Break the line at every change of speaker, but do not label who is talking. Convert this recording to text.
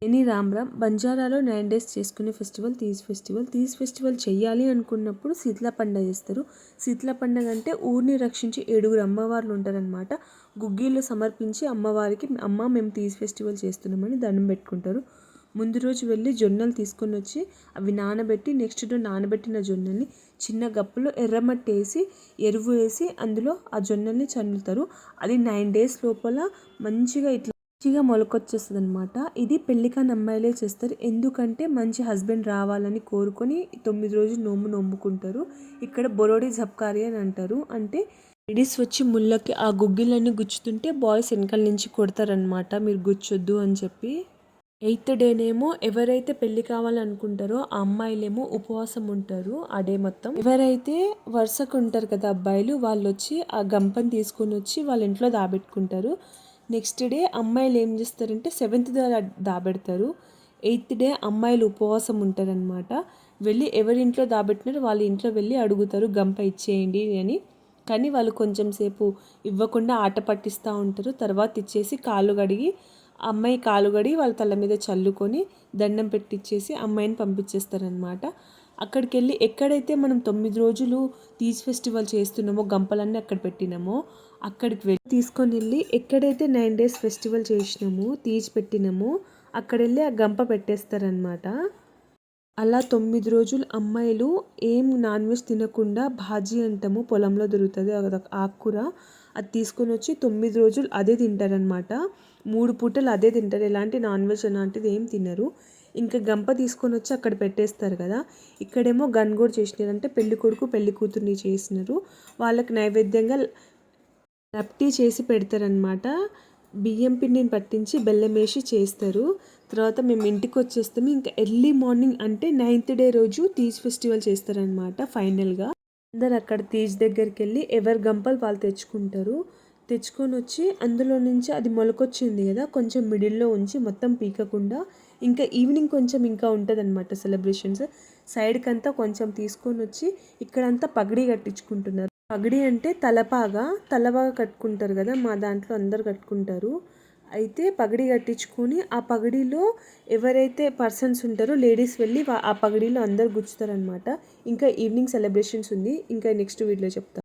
Any Ram బంజారాలో 9 days చేసుకునే festival Teej festival. Teej festival చెయ్యాలి అనుకున్నప్పుడు శీతల పండగ చేస్తారు. శీతల పండగ అంటే ఊరిని రక్షించి 7 అమ్మవార్లు ఉంటారనమాట. గుగ్గిళ్ళు సమర్పించి అమ్మవారికి అమ్మ మేము తీజ్ ఫెస్టివల్ చేస్తున్నామని దండం పెట్టుకుంటారు. ముందు రోజు వెళ్ళి జొన్నలు తీసుకొని వచ్చి అవి నానబెట్టి నెక్స్ట్ డే నానబెట్టిన జొన్నల్ని చిన్న గప్పులో ఎర్రమట్టి వేసి ఎరువు వేసి అందులో ఆ జొన్నల్ని చల్లుతారు. అది 9 డేస్ లోపల మంచిగా మొలకొచ్చేస్తుంది అనమాట. ఇది పెళ్ళికాని అమ్మాయిలే చేస్తారు. ఎందుకంటే మంచి హస్బెండ్ రావాలని కోరుకొని 9 రోజులు నోము నోముకుంటారు. ఇక్కడ బొరోడి జబ్కారి అని అంటారు. అంటే లేడీస్ వచ్చి ముళ్ళకి ఆ గుగ్గిళ్ళని గుచ్చుతుంటే బాయ్స్ వెనకాల నుంచి కొడతారనమాట, మీరు గుచ్చొద్దు అని చెప్పి. 8th డేనేమో ఎవరైతే పెళ్లి కావాలనుకుంటారో ఆ అమ్మాయిలేమో ఉపవాసం ఉంటారు ఆ డే మొత్తం. ఎవరైతే వరుసకు ఉంటారు కదా అబ్బాయిలు, వాళ్ళు వచ్చి ఆ గంపని తీసుకొని వచ్చి వాళ్ళ ఇంట్లో దాబెట్టుకుంటారు. నెక్స్ట్ డే అమ్మాయిలు ఏం చేస్తారంటే 7th డే దాబెడతారు. 8th డే అమ్మాయిలు ఉపవాసం ఉంటారనమాట. వెళ్ళి ఎవరింట్లో దాబెట్టినారో వాళ్ళ ఇంట్లో వెళ్ళి అడుగుతారు గంప ఇచ్చేయండి అని. కానీ వాళ్ళు కొంచెం సేపు ఇవ్వకుండా ఆట పట్టిస్తూ ఉంటారు. తర్వాత ఇచ్చేసి కాళ్ళు కడిగి అమ్మాయి కాలు కడిగి వాళ్ళ తల మీద చల్లుకొని దండం పెట్టిచ్చేసి అమ్మాయిని పంపించేస్తారనమాట. అక్కడికి వెళ్ళి ఎక్కడైతే మనం 9 రోజులు తీజ్ ఫెస్టివల్ చేస్తున్నామో గంపలన్నీ అక్కడ పెట్టినామో అక్కడికి వెళ్ళి తీసుకొని వెళ్ళి ఎక్కడైతే 9 డేస్ ఫెస్టివల్ చేసినామో తీజ్ పెట్టినామో అక్కడ వెళ్ళి ఆ గంప పెట్టేస్తారనమాట. అలా 9 రోజులు అమ్మాయిలు ఏం నాన్ వెజ్ తినకుండా భాజీ అంటాము, పొలంలో దొరుకుతుంది అదొక ఆకుకూర, అది తీసుకొని వచ్చి 9 రోజులు అదే తింటారనమాట. 3 పూటలు అదే తింటారు. ఎలాంటి నాన్ వెజ్ అలాంటిది ఏం తినరు. ఇంకా గంప తీసుకొని వచ్చి అక్కడ పెట్టేస్తారు కదా. ఇక్కడేమో గన్గోడ్ చేసినారు, అంటే పెళ్లి కొడుకు పెళ్లి కూతుర్ని చేసినారు. వాళ్ళకి నైవేద్యంగా లప్టీ చేసి పెడతారనమాట. బియ్యం పిండిని పట్టించి బెల్లం వేసి చేస్తారు. తర్వాత మేము ఇంటికి వచ్చేస్తాము. ఇంకా ఎర్లీ మార్నింగ్ అంటే 9th డే రోజు తీజ్ ఫెస్టివల్ చేస్తారనమాట. ఫైనల్గా అందరు అక్కడ తీజ్ దగ్గరికి వెళ్ళి ఎవరి గంపలు వాళ్ళు తెచ్చుకుంటారు. తెచ్చుకొని వచ్చి అందులో నుంచి అది మొలకొచ్చింది కదా కొంచెం మిడిల్లో ఉంచి మొత్తం పీకకుండా ఇంకా ఈవినింగ్ కొంచెం ఇంకా ఉంటుంది అనమాట సెలబ్రేషన్స్. సైడ్కి అంతా కొంచెం తీసుకొని వచ్చి ఇక్కడంతా పగడీ కట్టించుకుంటున్నారు. పగడి అంటే తలపాగా కట్టుకుంటారు కదా, మా దాంట్లో అందరు కట్టుకుంటారు. అయితే పగడి కట్టించుకొని ఆ పగడిలో ఎవరైతే పర్సన్స్ ఉంటారో లేడీస్ వెళ్ళి ఆ పగడిలో అందరు గుచ్చుతారనమాట. ఇంకా ఈవినింగ్ సెలబ్రేషన్స్ ఉంది, ఇంకా నెక్స్ట్ వీడియోలో చెప్తాను.